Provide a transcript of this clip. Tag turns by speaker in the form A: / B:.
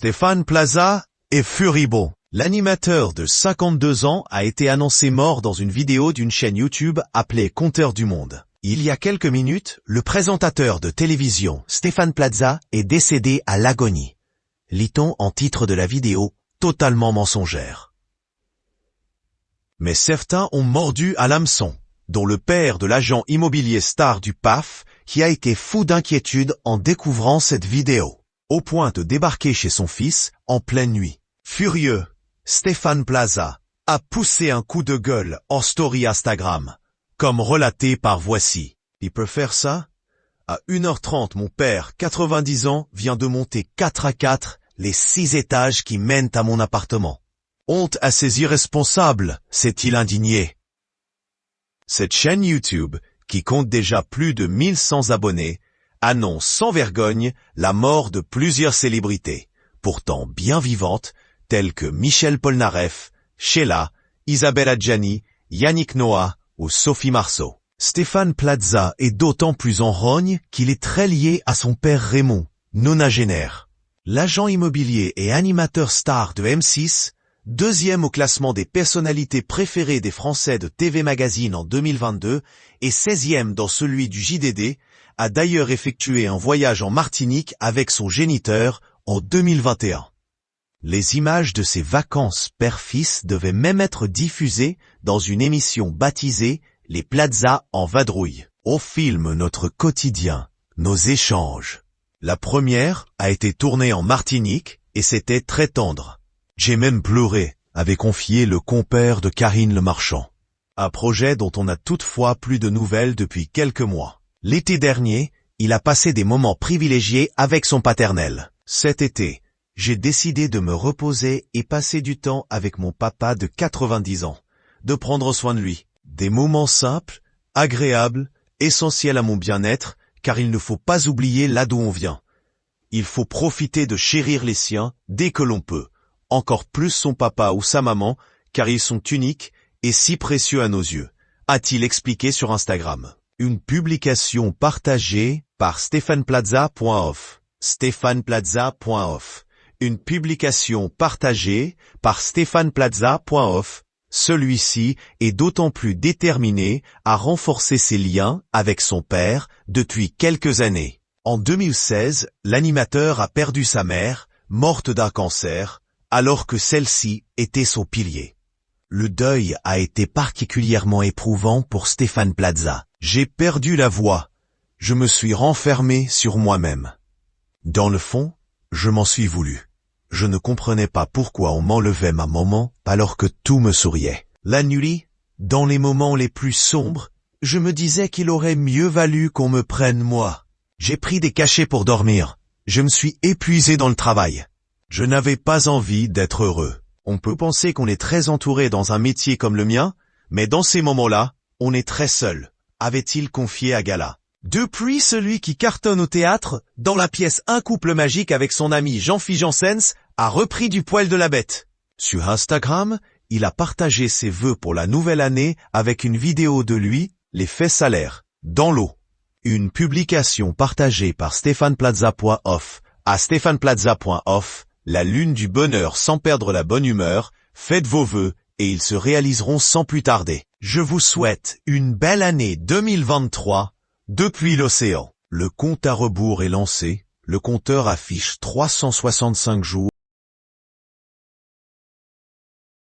A: Stéphane Plaza est furibond. L'animateur de 52 ans a été annoncé mort dans une vidéo d'une chaîne YouTube appelée Conteur du Monde. Il y a quelques minutes, le présentateur de télévision Stéphane Plaza est décédé à l'agonie. Lit-on en titre de la vidéo, totalement mensongère. Mais certains ont mordu à l'hameçon, dont le père de l'agent immobilier star du PAF, qui a été fou d'inquiétude en découvrant cette vidéo, au point de débarquer chez son fils en pleine nuit. Furieux, Stéphane Plaza a poussé un coup de gueule en story Instagram, comme relaté par Voici. Il peut faire ça? À 1h30, mon père, 90 ans, vient de monter 4 à 4 les 6 étages qui mènent à mon appartement. Honte à ces irresponsables, s'est-il indigné. Cette chaîne YouTube, qui compte déjà plus de 1100 abonnés, annonce sans vergogne la mort de plusieurs célébrités, pourtant bien vivantes, telles que Michel Polnareff, Sheila, Isabelle Adjani, Yannick Noah ou Sophie Marceau. Stéphane Plaza est d'autant plus en rogne qu'il est très lié à son père Raymond, nonagénaire. L'agent immobilier et animateur star de M6, deuxième au classement des personnalités préférées des Français de TV Magazine en 2022 et 16e dans celui du JDD, a d'ailleurs effectué un voyage en Martinique avec son géniteur en 2021. Les images de ses vacances père-fils devaient même être diffusées dans une émission baptisée « Les Plaza en vadrouille ». On filme notre quotidien, nos échanges. La première a été tournée en Martinique et c'était très tendre. J'ai même pleuré, avait confié le compère de Karine Le Marchand. Un projet dont on n'a toutefois plus de nouvelles depuis quelques mois. L'été dernier, il a passé des moments privilégiés avec son paternel. Cet été, j'ai décidé de me reposer et passer du temps avec mon papa de 90 ans, de prendre soin de lui. Des moments simples, agréables, essentiels à mon bien-être, car il ne faut pas oublier là d'où on vient. Il faut profiter de chérir les siens dès que l'on peut, encore plus son papa ou sa maman, car ils sont uniques et si précieux à nos yeux, a-t-il expliqué sur Instagram. Une publication partagée par stéphaneplaza.off. stéphaneplaza.off. Une publication partagée par stéphaneplaza.off. Celui-ci est d'autant plus déterminé à renforcer ses liens avec son père depuis quelques années. En 2016, l'animateur a perdu sa mère, morte d'un cancer, alors que celle-ci était son pilier. Le deuil a été particulièrement éprouvant pour Stéphane Plaza. J'ai perdu la voix. Je me suis renfermé sur moi-même. Dans le fond, je m'en suis voulu. Je ne comprenais pas pourquoi on m'enlevait ma maman alors que tout me souriait. La nuit, dans les moments les plus sombres, je me disais qu'il aurait mieux valu qu'on me prenne moi. J'ai pris des cachets pour dormir. Je me suis épuisé dans le travail. Je n'avais pas envie d'être heureux. On peut penser qu'on est très entouré dans un métier comme le mien, mais dans ces moments-là, on est très seul, avait-il confié à Gala. Depuis celui qui cartonne au théâtre, dans la pièce Un couple magique avec son ami Jean-Philippe Janssens, a repris du poil de la bête. Sur Instagram, il a partagé ses vœux pour la nouvelle année avec une vidéo de lui, les fesses à l'air, dans l'eau. Une publication partagée par stéphaneplaza.off à stéphaneplaza.off, la lune du bonheur sans perdre la bonne humeur, faites vos vœux et ils se réaliseront sans plus tarder. Je vous souhaite une belle année 2023. Depuis l'océan, le compte à rebours est lancé, le compteur affiche 365 jours